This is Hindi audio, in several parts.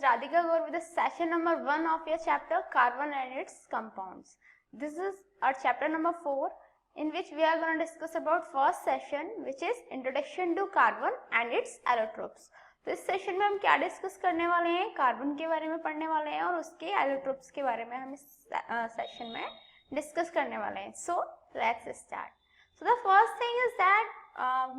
Radhika Gaur with the session number 1 of your chapter Carbon and its compounds. This is our chapter number 4 in which we are going to discuss about first session which is Introduction to Carbon and its allotropes. तो इस सेशन में हम क्या डिस्कस करने वाले हैं, कार्बन के बारे में पढ़ने वाले हैं और उसके एलोट्रोप्स के बारे में हम इस सेशन में डिस्कस करने वाले हैं. So let's start. So the first thing is that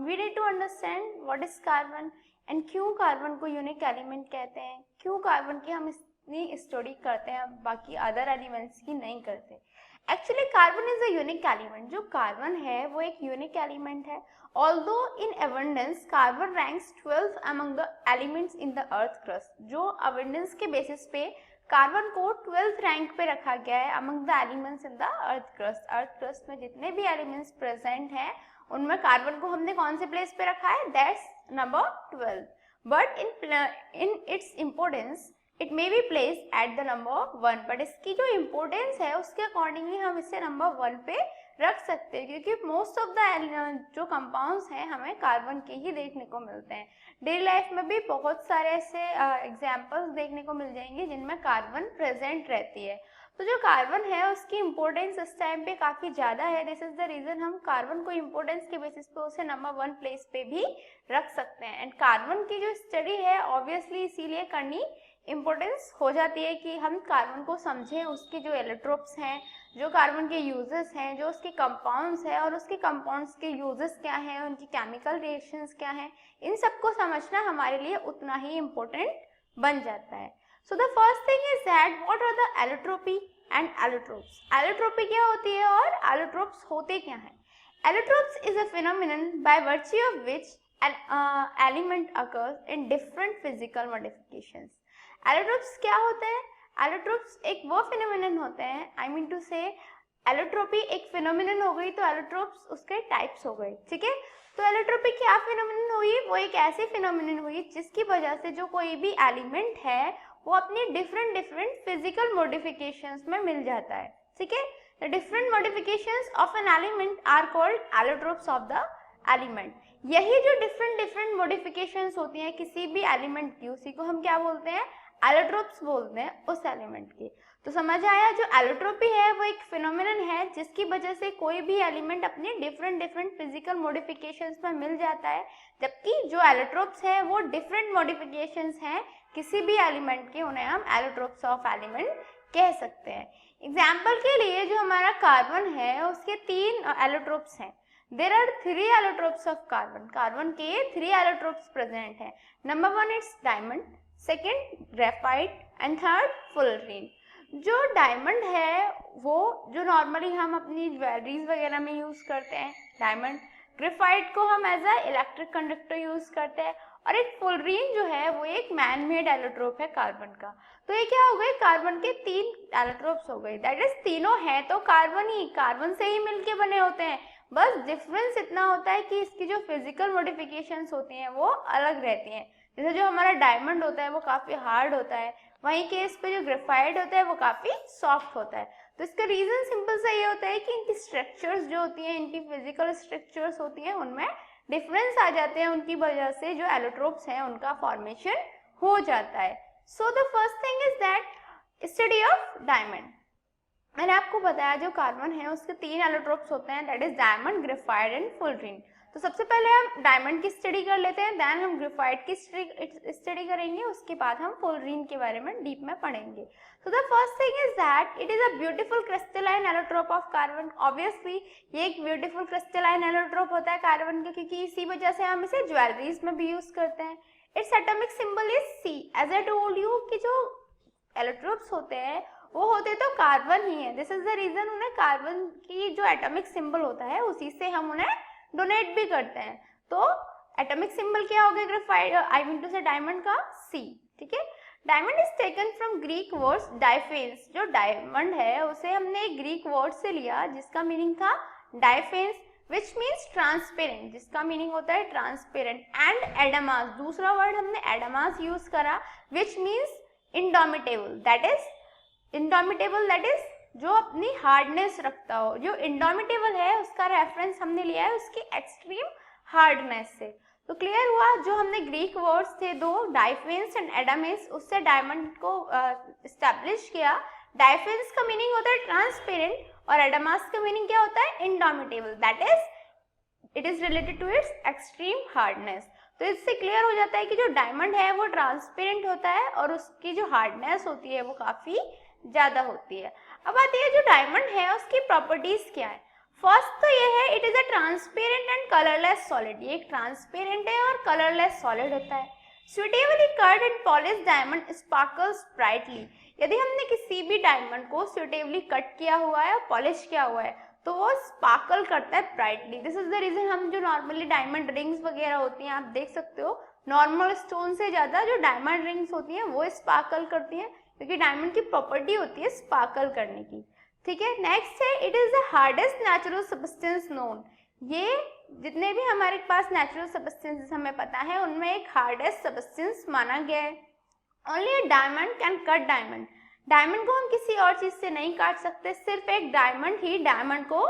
we need to understand what is carbon and क्यों कार्बन को यूनिक एलिमेंट कहते हैं, क्यों कार्बन की हम इतनी स्टडी करते हैं बाकी अदर एलिमेंट्स की नहीं करते. Actually carbon is a unique element. जो कार्बन है वो एक यूनिक एलिमेंट है. Although in abundance carbon ranks 12th among the elements in the earth crust. जो अबंडेंस के बेसिस पे कार्बन को 12th रैंक पे रखा गया है among the elements in the earth crust. Earth crust में जितने भी एलिमेंट्स प्रेजेंट हैं उनमें कार्बन को हमने कौन से प्लेस पे रखा है, that's number 12. But in its importance it may be place at the number 1. But इसकी जो इम्पोर्टेंस है उसके अकॉर्डिंगली हम इसे नंबर 1 पे रख सकते हैं क्योंकि मोस्ट ऑफ द जो कंपाउंड्स हैं हमें कार्बन के ही देखने को मिलते हैं. डेली लाइफ में भी बहुत सारे ऐसे एग्जाम्पल्स देखने को मिल जाएंगे जिनमें कार्बन प्रेजेंट रहती है. तो जो कार्बन है उसकी इम्पोर्टेंस इस टाइम पे काफ़ी ज़्यादा है. दिस इज द रीज़न हम कार्बन को इम्पोर्टेंस के बेसिस पे उसे नंबर 1 प्लेस पे भी रख सकते हैं. एंड कार्बन की जो स्टडी है ऑब्वियसली इसीलिए करनी इम्पोर्टेंस हो जाती है कि हम कार्बन को समझें, उसके जो एलोट्रोप्स हैं, जो कार्बन के यूजेस हैं, जो उसके कंपाउंड्स हैं और उसके कंपाउंड्स के यूजेस क्या हैं, उनकी केमिकल रिएक्शंस क्या हैं, इन सबको समझना हमारे लिए उतना ही इम्पोर्टेंट बन जाता है. So the first thing is that what are the allotropy and allotropes. Allotropy क्या होती है और एलोट्रोप्स होते क्या हैं. Allotropes is a phenomenon by virtue of which an element occurs in different physical modifications. Allotropes क्या होते हैं? एलोट्रोप्स एक वो फिनोमिनन होते हैं, I mean to say allotropy एक फिनोमिनन हो गई तो एलोट्रोप्स उसके टाइप्स हो गए. ठीक है, तो एलोट्रोपी क्या फिनोमिनन हुई, वो एक ऐसी फिनोमिनन हुई जिसकी वजह से जो कोई भी एलिमेंट है वो अपनी डिफरेंट फिजिकल मॉडिफिकेशंस में मिल जाता है. ठीक है, the different modifications of an element are called allotropes of the element. यही जो डिफरेंट मॉडिफिकेशंस होती हैं किसी भी एलिमेंट की, उसी को हम क्या बोलते हैं, एलोट्रोप्स बोलते हैं उस एलिमेंट की. तो समझ आया, जो एलोट्रोपी है वो एक फिनोमिनन है जिसकी वजह से कोई भी एलिमेंट अपने डिफरेंट फिजिकल मॉडिफिकेशंस में मिल जाता है, जबकि जो एलोट्रोप्स है वो डिफरेंट मॉडिफिकेशंस हैं किसी भी एलिमेंट के, उन्हें हम एलोट्रोप्स ऑफ एलिमेंट कह सकते हैं. एग्जाम्पल के लिए जो हमारा कार्बन है उसके 3 एलोट्रोप्स हैं. There are 3 allotropes of carbon. Carbon के 3 एलोट्रोप्स प्रेजेंट हैं. Number 1 its diamond, second graphite and third fullerene. जो डायमंड है वो जो नॉर्मली हम अपनी ज्वेलरीज वगैरह में यूज़ करते हैं डायमंड. ग्रेफाइट को हम as a electric conductor use करते हैं और एक फुलरीन जो है वो एक मैन मेड एलोट्रोप है कार्बन का. तो ये क्या हो गए, कार्बन के 3 एलोट्रोप्स हो गए. दैट इज तीनों हैं तो कार्बन ही, कार्बन से ही मिलके बने होते हैं. बस डिफरेंस इतना होता है कि इसकी जो फिजिकल मॉडिफिकेशंस होती हैं वो अलग रहती हैं. जैसे जो हमारा डायमंड होता है वो काफ़ी हार्ड होता है, वहीं के इस पे जो ग्रेफाइट होता है वो काफ़ी सॉफ्ट होता है. तो इसका रीज़न सिंपल सा ये होता है कि इनकी स्ट्रक्चर्स जो होती हैं, इनकी फिजिकल स्ट्रक्चर्स होती हैं, उनमें डिफरेंस आ जाते हैं. उनकी वजह से जो एलोट्रोप्स हैं उनका फॉर्मेशन हो जाता है. So the first thing is that study of diamond. मैंने आपको बताया जो कार्बन है उसके 3 एलोट्रोप्स होते हैं, that is diamond, graphite and fullerene. तो सबसे पहले हम डायमंड की स्टडी कर लेते हैं, देन हम ग्रेफाइट की स्टडी करेंगे, उसके बाद हम फुलरीन के बारे में डीप में पढ़ेंगे. सो the first thing is that it is a beautiful crystalline allotrope of carbon. Obviously ये एक ब्यूटीफुल क्रिस्टलाइन एलोट्रोप होता है कार्बन का क्योंकि इसी वजह से हम इसे ज्वेलरीज में भी यूज करते हैं. Its atomic symbol is C. As I told you कि जो एलोट्रोप्स होते हैं वो होते तो कार्बन ही है. दिस इज द रीजन उन्हें कार्बन की जो एटॉमिक सिंबल होता है उसी से हम उन्हें डोनेट भी करते हैं. तो एटॉमिक सिंबल क्या हो गया graphite, I mean to say diamond का, सी. ठीक है, diamond is taken from Greek words डाइफेंस. जो डायमंड है उसे हमने एक ग्रीक वर्ड से लिया जिसका मीनिंग था डाइफेंस, विच मीन्स ट्रांसपेरेंट, जिसका मीनिंग होता है ट्रांसपेरेंट. एंड एडामास, दूसरा वर्ड हमने एडामास यूज करा which means indomitable. That is indomitable, that is जो अपनी हार्डनेस रखता हो. जो इंडोमिटेबल है उसका रेफरेंस हमने लिया है उसकी एक्सट्रीम हार्डनेस से. तो क्लियर हुआ, जो हमने ग्रीक वर्ड्स थे दो, डाइफेंस एंड एडामेस, उससे डायमंड को एस्टैब्लिश किया। डाइफेंस का मीनिंग होता है ट्रांसपेरेंट और एडामास का मीनिंग क्या होता है, indomitable, that is it is related to its extreme hardness. तो इससे क्लियर हो जाता है कि जो डायमंड है वो ट्रांसपेरेंट होता है और उसकी जो हार्डनेस होती है वो काफी ज्यादा होती है। अब आती है जो डायमंड है उसकी प्रॉपर्टीज क्या है। फर्स्ट तो ये है, it is a transparent and colourless solid. ये एक ट्रांसपेरेंट है और कलरलेस सॉलिड होता है। Suitably cut and polish diamond sparkles brightly. यदि हमने किसी भी डायमंड को सुटेबली कट किया हुआ है और पॉलिश किया हुआ है तो वो स्पार्कल करता है brightly. This is the reason हम जो नॉर्मली डायमंड रिंग्स वगैरह होती हैं, आप देख सकते हो नॉर्मल स्टोन से ज्यादा जो डायमंड रिंग्स होती हैं वो स्पार्कल करती हैं, क्योंकि डायमंड की प्रॉपर्टी होती है स्पार्कल करने की। ठीक है, नेक्स्ट है, it is the hardest natural substance known. ये जितने भी हमारे पास नेचुरल सब्सटेंसेस हमें पता है उनमें एक हार्डेस्ट सब्सटेंस माना गया है। Only diamond can cut diamond. Diamond को हम किसी और चीज से नहीं काट सकते, सिर्फ एक डायमंड ही डायमंड को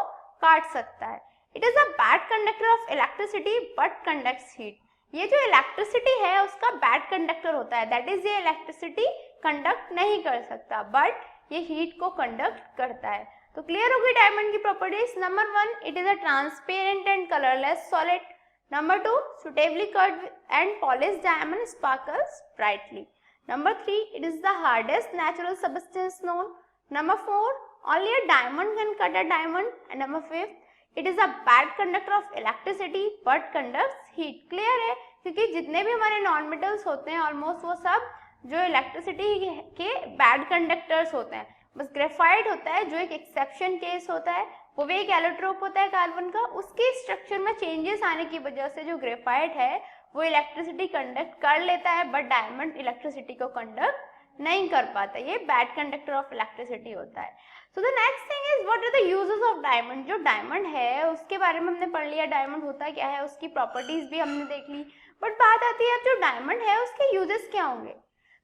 काट सकता है। It is a bad conductor of electricity but conducts heat. ये जो इलेक्ट्रिसिटी है उसका बैड कंडक्टर होता है, दैट इज ये इलेक्ट्रिसिटी कंडक्ट नहीं कर सकता बट ये हीट को कंडक्ट करता है। तो क्लियर होगी डायमंड की properties. Number 1, it is a transparent and colourless solid. Number 2, suitably cut and polish diamond sparkles brightly. Number 3, it is the hardest natural substance known. Number 4, only a diamond can cut a diamond. And number 5, it is a bad conductor of electricity but conducts heat. Clear है, क्योंकि जितने भी हमारे नॉन मेटल्स होते हैं ऑलमोस्ट वो सब जो इलेक्ट्रिसिटी के बैड कंडक्टर्स होते हैं। बस ग्रेफाइट होता है जो एक एक्सेप्शन केस होता है, वो भी एक एलोट्रोप होता है कार्बन का। उसके स्ट्रक्चर में चेंजेस आने की वजह से जो ग्रेफाइट है वो इलेक्ट्रिसिटी कंडक्ट कर लेता है बट डायमंड इलेक्ट्रिसिटी को कंडक्ट नहीं कर पाता। ये बैड कंडक्टर ऑफ इलेक्ट्रिसिटी होता है। So the next thing is what are the uses of diamond. जो डायमंड है उसके बारे में हमने पढ़ लिया, डायमंड होता क्या है, उसकी प्रॉपर्टीज भी हमने देख ली। बट बात आती है अब जो डायमंड है उसके यूजेस क्या होंगे।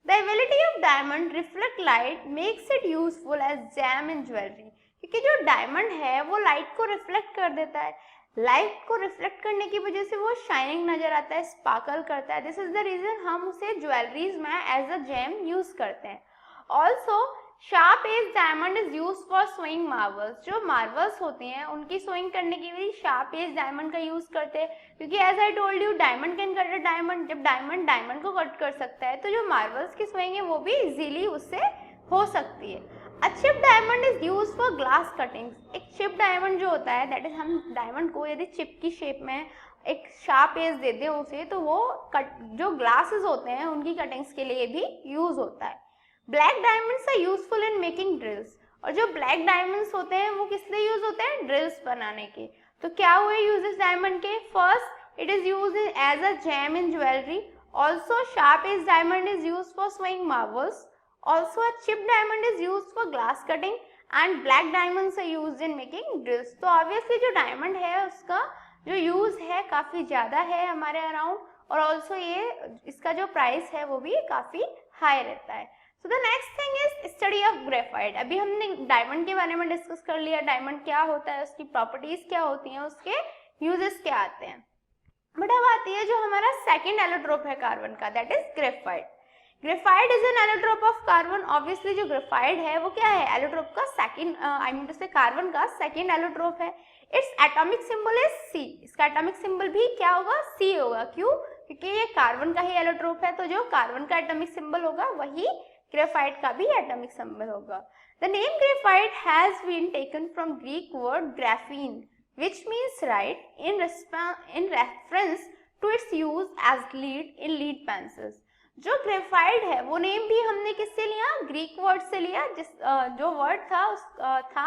The ability of diamond reflect light makes it useful as gem in jewellery. क्योंकि जो डायमंड है वो लाइट को रिफ्लेक्ट कर देता है, लाइट को रिफ्लेक्ट करने की वजह से वो शाइनिंग नजर आता है, स्पार्कल करता है। दिस इज द रीजन हम उसे ज्वेलरीज में एज अ जेम यूज करते हैं। Also sharp edge diamond is use for sawing marbles. जो मार्बल्स होती हैं उनकी सोइंग करने के लिए शार्प एज डायमंड का यूज करते हैं, क्योंकि as I told you diamond can cut a diamond. जब डायमंड डायमंड को कट कर सकता है तो जो मार्बल्स की सोइंग है वो भी इजीली उससे हो सकती है। A chipped diamond is used for glass cuttings. एक चिप डायमंड जो होता है दैट इज हम डायमंड को यदि चिप की शेप में एक शार्प एज दे दें उसे तो वो जो ग्लासेस होते हैं उनकी कटिंग्स के लिए भी यूज होता है। Black diamonds are useful in making drills. और जो ब्लैक डायमंड्स होते हैं वो किस लिए यूज होते हैं, ड्रिल्स बनाने के। तो क्या हुए यूजेस डायमंड के। First, it is use as a gem in jewellery. Also sharp edge diamond is use for swing marbles. Also, a chipped diamond is used for glass cutting and black diamonds are used in making drills. तो obviously जो diamond है उसका जो यूज है काफी ज्यादा है हमारे अराउंड, और ऑल्सो ये इसका जो प्राइस है वो भी काफी हाई रहता है। So the next thing is study of graphite. अभी हमने डायमंड के बारे में डिस्कस कर लिया, डायमंड क्या होता है, उसकी प्रॉपर्टीज क्या होती हैं, उसके यूजेस क्या आते हैं। बट अब आती है जो हमारा सेकेंड एलोट्रोप है कार्बन का, that is graphite. Graphite is an allotrope of carbon. Obviously जो ग्रेफाइट है वो क्या है, एलोट्रोप का second, I mean to say carbon का सेकंड एलोट्रोप है। Its atomic symbol is C. इसका एटॉमिक सिंबल भी क्या होगा, सी होगा। क्यों, क्योंकि ये कार्बन का ही एलोट्रोप है, तो जो कार्बन का एटॉमिक सिंबल होगा वही ग्रेफाइट का भी एटॉमिक सिंबल होगा। The name graphite has been taken from Greek word graphene which means right in reference to its use as lead in lead pencils. जो ग्रेफाइट है वो नेम भी हमने किससे लिया, ग्रीक वर्ड से लिया। जो वर्ड था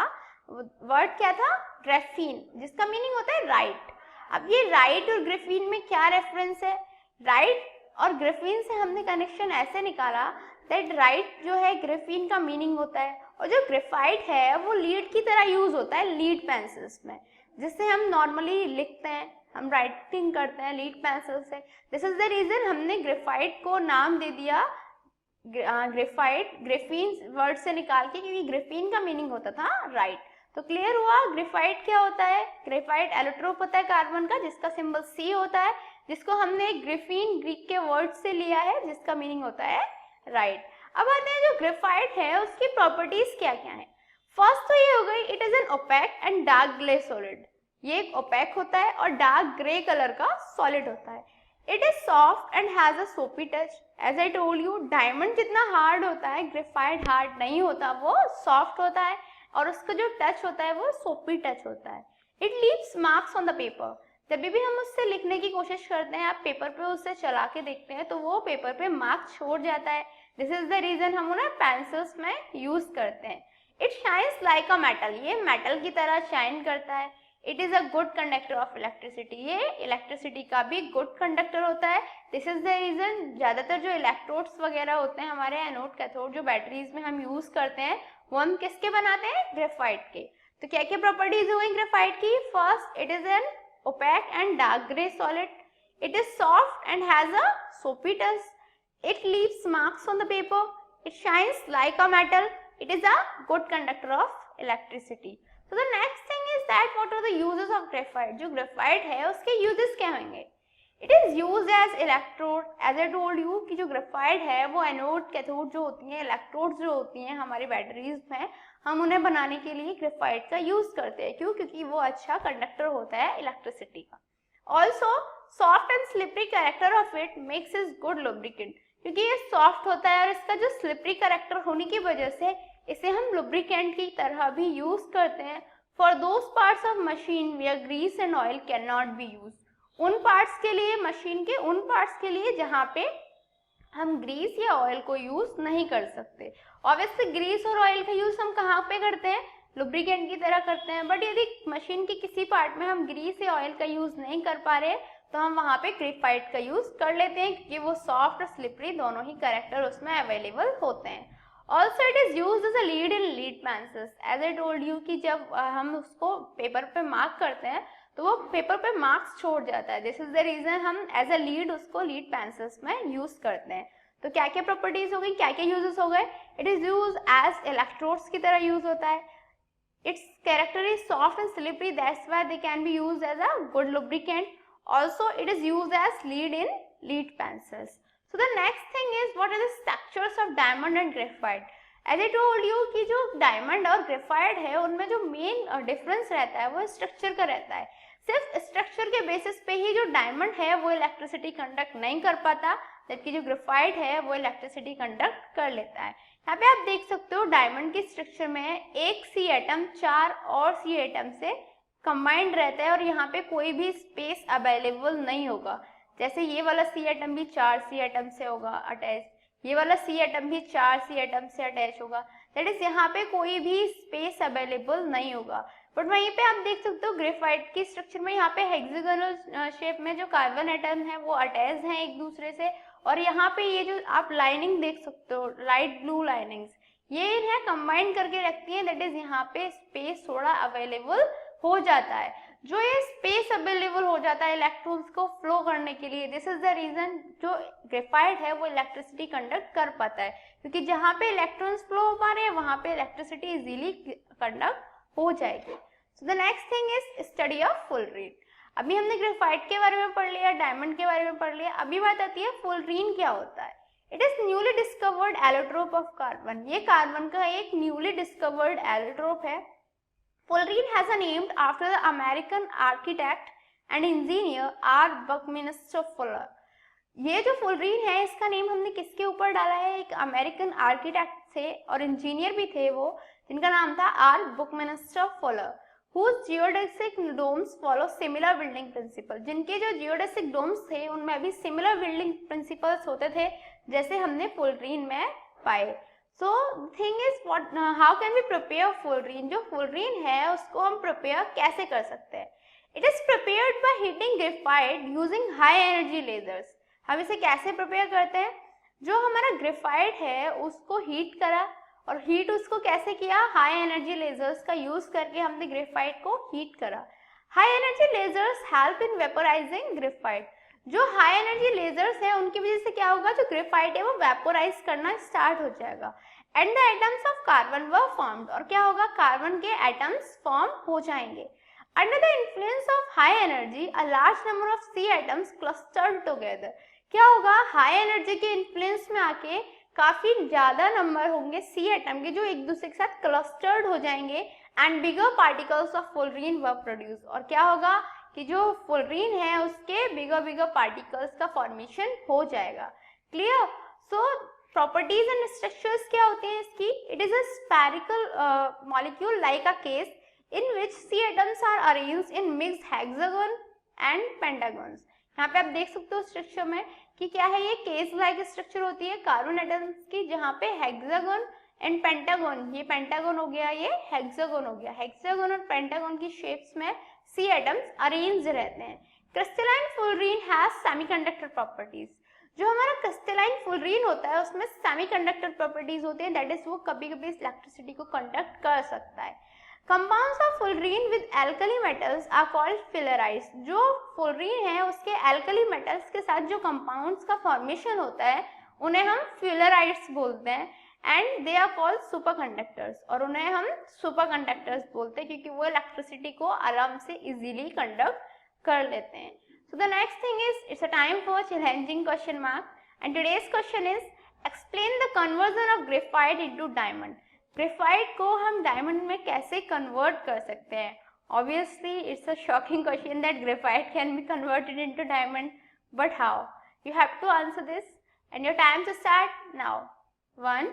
वर्ड क्या था, ग्राफीन, जिसका मीनिंग होता है राइट। अब ये राइट और ग्राफीन में क्या रेफरेंस है, राइट और ग्राफीन से हमने कनेक्शन ऐसे निकाला दैट राइट जो है ग्राफीन का मीनिंग होता है, और जो ग्रेफाइट है वो लीड की तरह यूज होता है लीड पेंसिल्स में, जिससे हम नॉर्मली लिखते हैं, हम राइटिंग करते हैं लीड पेंसिल से। दिस इज द रीजन हमने ग्रेफाइट को नाम दे दिया ग्रेफाइट, ग्रेफीन वर्ड से निकाल के, क्योंकि ग्रेफीन का मीनिंग होता था राइट। तो क्लियर हुआ ग्रेफाइट क्या होता है। ग्रेफाइट एलोट्रोप होता है कार्बन का जिसका सिंबल सी होता है। जिसको हमने ग्रिफिन ग्रीक के वर्ड से लिया है, जिसका मीनिंग होता है राइट। अब आते हैं जो ग्रेफाइट है उसकी प्रॉपर्टीज क्या क्या है। फर्स्ट तो ये हो गई, it is an opaque and dark grey solid. ये एक ओपेक होता है और डार्क ग्रे कलर का सॉलिड होता है। It is soft and has a soapy touch. As I told you, diamond जितना हार्ड होता है ग्रेफाइट हार्ड नहीं होता, वो सॉफ्ट होता है और उसका जो टच होता है वो सोपी टच होता है। It leaves marks on the paper. जब भी हम उससे लिखने की कोशिश करते हैं, आप पेपर पे उससे चला के देखते हैं तो वो पेपर पे मार्क्स छोड़ जाता है। दिस इज द रीजन हम उन्हें पेंसिल्स में यूज करते हैं। It shines like a metal. ये मेटल की तरह शाइन करता है। It is a good conductor of electricity. ये इलेक्ट्रिसिटी का भी गुड कंडक्टर होता है। दिस इज द रीजन ज्यादातर जो इलेक्ट्रोड्स वगैरह होते हैं हमारे एनोड कैथोड जो बैटरीज में हम यूज करते हैं, वो हम किसके बनाते हैं, ग्रेफाइट के। तो क्या क्या प्रॉपर्टीज हुई ग्रेफाइट की। First, it is N opaque and dark gray solid. It is soft and has a soapy touch. It leaves marks on the paper. It shines like a metal. It is a good conductor of electricity. So the next thing is that what are the uses of graphite? जो graphite है उसके uses क्या होंगे? It is used as electrode. As I told you कि जो graphite है वो एनोड कैथोड जो होती हैं, इलेक्ट्रोड्स जो होती हैं हमारी बैटरीज में, हम उन्हें बनाने के लिए ग्रेफाइट का यूज करते हैं। क्यों? क्योंकि वो अच्छा कंडक्टर होता है इलेक्ट्रिसिटी का। Also soft and slippery character of it makes is good lubricant. क्योंकि ये सॉफ्ट होता है और इसका जो स्लिपरी कैरेक्टर होने की वजह से इसे हम लुब्रिकेंट की तरह भी यूज करते हैं। For those parts of machine where grease and oil can not be use. उन पार्ट्स के लिए, मशीन के उन पार्ट्स के लिए जहाँ पे हम ग्रीस या ऑयल को यूज नहीं कर सकते। ऑब्वियसली ग्रीस और ऑयल का यूज हम कहाँ पे करते हैं, लुब्रिकेंट की तरह करते हैं। बट यदि मशीन के किसी पार्ट में हम ग्रीस या ऑयल का यूज नहीं कर पा रहे तो हम वहाँ पे ग्रेफाइट का यूज कर लेते हैं, क्योंकि वो सॉफ्ट और स्लिपरी दोनों ही कैरेक्टर उसमें अवेलेबल होते हैं। Also it is used as a lead in lead pencils. As I told you कि जब हम उसको पेपर पे मार्क करते हैं तो वो पेपर पे मार्क्स छोड़ जाता है। दिस इज द रीजन हम एज अ लीड उसको लीड पेंसिल्स में यूज करते हैं। तो क्या क्या प्रॉपर्टीज हो गई, क्या क्या यूजेस हो गए। It is use as electrodes की तरह यूज होता है। Its character is soft and slippery, that's why they can be used as a good lubricant. Also it is used as lead in lead pencils. So the next thing is what are the structures of diamond and graphite. As I told you कि जो डायमंड और ग्रेफाइट है उनमें जो मेन डिफरेंस रहता है वो स्ट्रक्चर का रहता है। सिर्फ स्ट्रक्चर के बेसिस पे ही जो डायमंड है वो इलेक्ट्रिसिटी कंडक्ट नहीं कर पाता, जबकि जो ग्रेफाइट है वो इलेक्ट्रिसिटी कंडक्ट कर लेता है। यहाँ पे आप देख सकते हो डायमंड की स्ट्रक्चर में एक सी एटम 4 और सी एटम से कंबाइंड रहता है और यहाँ पे कोई भी स्पेस अवेलेबल नहीं होगा। जैसे ये वाला सी एटम भी 4 सी एटम से होगा अटैच, ये वाला सी एटम भी 4 सी एटम से अटैच होगा। दैट इज यहाँ पे कोई भी स्पेस अवेलेबल नहीं होगा। बट वहीं पे आप देख सकते हो ग्रेफाइट की स्ट्रक्चर में यहाँ पे हेक्सागोनल शेप में जो कार्बन एटम है वो अटैच हैं एक दूसरे से, और यहाँ पे ये जो आप लाइनिंग देख सकते हो लाइट ब्लू लाइनिंग्स, ये इन्हें कंबाइन करके रखती है। दैट इज यहाँ पे स्पेस थोड़ा अवेलेबल हो जाता है। जो ये स्पेस अवेलेबल हो जाता है इलेक्ट्रॉन्स को फ्लो करने के लिए, दिस इज द रीजन जो ग्रेफाइट है वो इलेक्ट्रिसिटी कंडक्ट कर पाता है, क्योंकि जहाँ पे इलेक्ट्रॉन्स फ्लो हो पा रहे हैं वहाँ पे इलेक्ट्रिसिटी इजीली कंडक्ट हो जाएगी। सो the next thing is study of fullerene. अभी हमने ग्रेफाइट के बारे में पढ़ लिया, डायमंड के बारे में पढ़ लिया, अभी बात आती है फुलरीन क्या होता है। It is newly discovered allotrope of carbon. ये कार्बन का एक न्यूली डिस्कवर्ड एलोट्रोप है। Fullerene has a named after the American architect and engineer R. Buckminster Fuller. ये जो फुलरीन है इसका नेम हमने किसके ऊपर डाला है, एक अमेरिकन आर्किटेक्ट थे और इंजीनियर भी थे वो, जिनका नाम था R Buckminster Fuller, whose geodesic domes follow similar building principle। जिनके जो जियोडेसिक डोम्स थे उनमें भी सिमिलर बिल्डिंग प्रिंसिपल्स होते थे जैसे हमने फुलरीन में पाए। So the thing is what how can we prepare fullerene? जो fullerene है उसको हम prepare कैसे कर सकते हैं? It is prepared by heating graphite using high energy lasers। हम इसे कैसे prepare करते हैं? जो हमारा graphite है उसको हीट करा और हीट उसको कैसे किया, हाई एनर्जी लेजर्स का यूज करके हमने ग्रेफाइट को हीट करा। High energy lasers help in vaporizing graphite. जो हाई एनर्जी लेजर्स है उनकी वजह से क्या होगा, जो ग्रेफाइट है वो वेपोराइज करना स्टार्ट हो जाएगा and the atoms of carbon were formed. और क्या होगा, कार्बन के एटम्स फॉर्म हो जाएंगे। Under the influence of high energy, a large number of C atoms clustered together. क्या होगा, हाई एनर्जी के इन्फ्लुएंस में आके काफी ज्यादा नंबर होंगे सी एटम के जो एक दूसरे के साथ क्लस्टर्ड हो जाएंगे and bigger particles of fullerene were produce. और क्या होगा कि जो फुलरीन है उसके बिगर पार्टिकल्स का फॉर्मेशन हो जाएगा. Clear. So properties and structures क्या होते हैं इसकी. It is a spherical molecule like a case in which C atoms are arranged in mixed hexagon and pentagons. यहाँ पे आप देख सकते हो स्ट्रक्चर में कि क्या है, ये केस लाइक स्ट्रक्चर होती है कार्बन एटम्स की, जहाँ पे हेक्सागन एंड पेंटागन, ये पेंटागन हो गया, ये हेक्सागन हो गया. हेक्सागन और पेंटागन की शेप्स में C एटम्स अरेंज रहते हैं. Crystalline fullerene has semiconductor properties. जो हमारा क्रिस्टलाइन फुलरीन होता है उसमें सेमीकंडक्टर प्रॉपर्टीज होती है, दैट इज वो कभी कभी इलेक्ट्रिसिटी को कंडक्ट कर सकता है. Compounds of fullerene with alkali metals are called fullerenes. जो fullerene है उसके alkali metals के साथ जो compounds का formation होता है उन्हें हम fullerenes बोलते हैं and they are called superconductors. और उन्हें हम superconductors बोलते हैं क्योंकि वो इलेक्ट्रिसिटी को आराम से easily conduct कर लेते हैं. So the next thing is it's a time for challenging question mark and today's question is explain the conversion of graphite into diamond. Graphite को हम डायमंड में कैसे कन्वर्ट कर सकते हैं. Obviously it's a shocking question that graphite can be converted into diamond, but how? You have to answer this and your time to start now. 1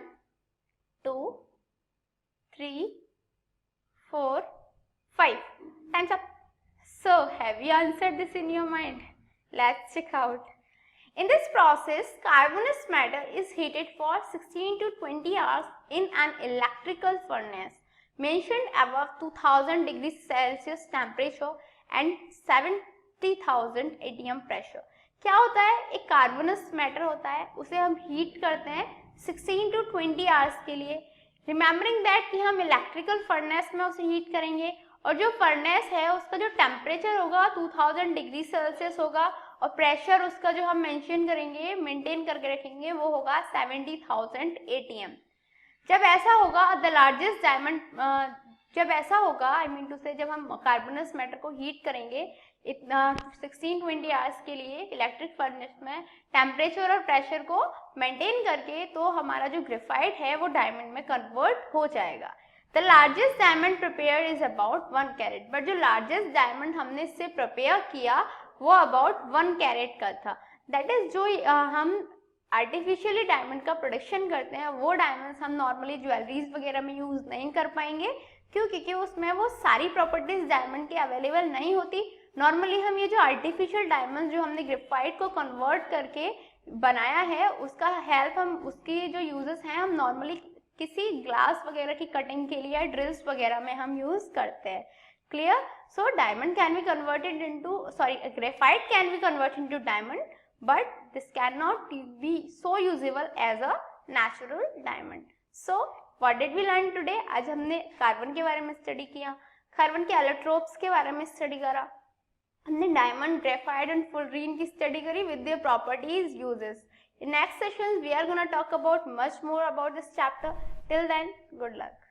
2 3 4 5 times up. So have you answered this in your mind? Let's check out. In this process, carbonous matter is heated for 16 to 20 hours in an electrical furnace mentioned above 2000 degrees Celsius temperature and 70,000 atm pressure. क्या होता है, एक कार्बोनस मैटर होता है, उसे हम हीट करते हैं 16 to 20 आवर्स के लिए. रिमेम्बरिंग दैट कि हम इलेक्ट्रिकल फर्नेस में उसे हीट करेंगे और जो फर्नेस है उसका जो टेम्परेचर होगा 2000 डिग्री सेल्सियस होगा और प्रेशर उसका जो हम मेंशन करेंगे, मेंटेन करके रखेंगे, वो होगा 70,000 atm. जब ऐसा होगा द लार्जेस्ट डायमंड, जब ऐसा होगा आई मीन टू से जब हम कार्बोनस मैटर को हीट करेंगे इतना 16-20 आवर्स के लिए इलेक्ट्रिक फर्नेस में टेम्परेचर और प्रेशर को मेंटेन करके, तो हमारा जो ग्रेफाइट है वो डायमंड में कन्वर्ट हो जाएगा. The largest diamond prepare is about 1 carat. But जो लार्जेस्ट डायमंड हमने इससे प्रिपेयर किया वो अबाउट 1 कैरेट का था. दैट इज जो हम आर्टिफिशियली डायमंड का प्रोडक्शन करते हैं वो डायमंड्स हम नॉर्मली ज्वेलरीज वगैरह में यूज नहीं कर पाएंगे. क्यों? क्योंकि उसमें वो सारी प्रॉपर्टीज डायमंड की अवेलेबल नहीं होती. नॉर्मली हम ये जो आर्टिफिशियल डायमंड जो हमने ग्रेफाइट को कन्वर्ट करके बनाया है उसका हेल्प, हम उसकी जो यूजेस हैं हम नॉर्मली किसी ग्लास वगैरह की कटिंग के लिए ड्रिल्स वगैरह में हम यूज करते हैं. Clear? So diamond can be converted into, graphite can be converted into diamond, but this cannot be so usable as a natural diamond. So what did we learn today? आज हमने कार्बन के बारे में स्टडी किया, कार्बन के एलोट्रोप्स के बारे में स्टडी करा, हमने डायमंड, ग्रेफाइट एंड फुलरीन की स्टडी करी with their properties, uses. In next sessions we are gonna talk about much more about this chapter. Till then, good luck.